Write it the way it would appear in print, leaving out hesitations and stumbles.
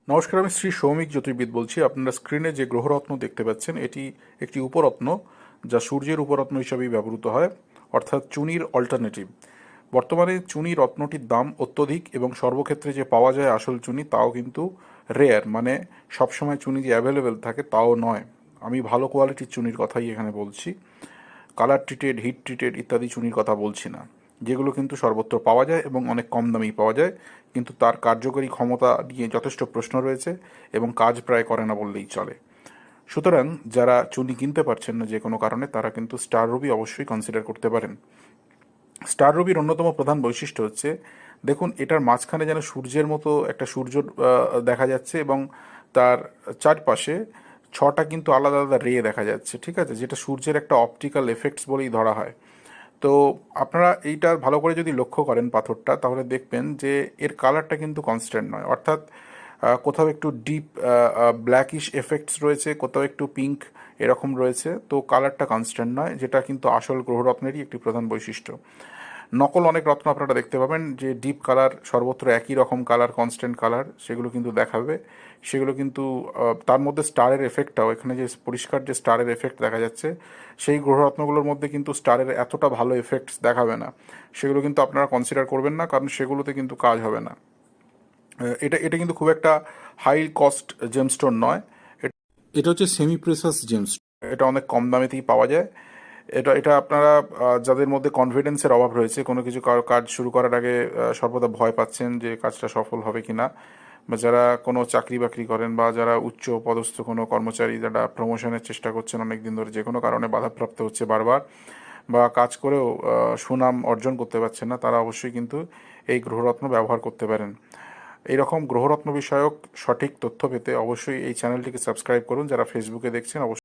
নমস্কার, আমি শ্রী সৌমিক জ্যোতির্বিদ বলছি। আপনারা স্ক্রিনে যে গ্রহরত্ন দেখতে পাচ্ছেন এটি একটি উপরত্ন, যা সূর্যের উপরত্ন হিসাবেই ব্যবহৃত হয়, অর্থাৎ চুনির অল্টারনেটিভ। বর্তমানে চুনি রত্নটির দাম অত্যধিক এবং সর্বক্ষেত্রে যে পাওয়া যায় আসল চুনি তাও কিন্তু রেয়ার, মানে সবসময় চুনি যে অ্যাভেলেবেল থাকে তাও নয়। আমি ভালো কোয়ালিটির চুনির কথাই এখানে বলছি। কালার ট্রিটেড, হিট ট্রিটেড ইত্যাদি চুনির কথা বলছি না, যেগুলো কিন্তু সর্বত্র পাওয়া যায় এবং অনেক কম দামেই পাওয়া যায়, কিন্তু তার কার্যকরী ক্ষমতা নিয়ে যথেষ্ট প্রশ্ন রয়েছে এবং কাজ প্রায় করে না বললেই চলে। সুতরাং যারা চুনি কিনতে পারছেন না যে কোনো কারণে, তারা কিন্তু স্টার রুবি অবশ্যই কনসিডার করতে পারেন। স্টার রুবির অন্যতম প্রধান বৈশিষ্ট্য হচ্ছে, দেখুন এটার মাঝখানে যেন সূর্যের মতো একটা সূর্য দেখা যাচ্ছে এবং তার চারপাশে ছটা কিন্তু আলাদা আলাদা রে দেখা যাচ্ছে, ঠিক আছে, যেটা সূর্যের একটা অপটিক্যাল এফেক্টস বলেই ধরা হয়। তো আপনারা এইটা ভালো করে যদি লক্ষ্য করেন পাথরটা, তাহলে দেখবেন যে এর কালারটা কিন্তু কনস্ট্যান্ট নয়, অর্থাৎ কোথাও একটু ডিপ ব্ল্যাকিশ এফেক্টস রয়েছে, কোথাও একটু পিঙ্ক এরকম রয়েছে, তো কালারটা কনস্ট্যান্ট নয়, যেটা কিন্তু আসল গ্রহরত্নেরই একটি প্রধান বৈশিষ্ট্য। নকল অনেক রত্ন আপনারা দেখতে পাবেন যে ডিপ কালার, সর্বত্র একই রকম কালার, কনস্ট্যান্ট কালার, সেগুলো কিন্তু দেখাবে। সেগুলো কিন্তু তার মধ্যে স্টারের এফেক্টটাও, এখানে যে পরিষ্কার যে স্টারের এফেক্ট দেখা যাচ্ছে, সেই গ্রহরত্নগুলোর মধ্যে কিন্তু স্টারের এতটা ভালো এফেক্টস দেখাবে না। সেগুলো কিন্তু আপনারা কনসিডার করবেন না, কারণ সেগুলোতে কিন্তু কাজ হবে না। এটা এটা কিন্তু খুব একটা হাই কস্ট জেমস্টোন নয়। এটা হচ্ছে সেমি প্রেসাস জেমস। এটা অনেক কম দামেতেই পাওয়া যায়। এটা এটা আপনারা যাদের মধ্যে কনফিডেন্সের অভাব রয়েছে, কোনো কিছু কাজ শুরু করার আগে সর্বদা ভয় পাচ্ছেন যে কাজটা সফল হবে কিনা, বা যারা কোনো চাকরি বাকরি করেন, বা যারা উচ্চ পদস্থ কোনো কর্মচারী, যারা প্রমোশনের চেষ্টা করছেন অনেক দিন ধরে, যে কোনো কারণে বাধাপ্রাপ্ত হচ্ছে বারবার, বা কাজ করেও সুনাম অর্জন করতে পারছেন না, তারা অবশ্যই কিন্তু এই গ্রহরত্ন ব্যবহার করতে পারেন। এইরকম গ্রহরত্ন বিষয়ক সঠিক তথ্য পেতে অবশ্যই এই চ্যানেলটিকে সাবস্ক্রাইব করুন। যারা ফেসবুকে দেখছেন অবশ্যই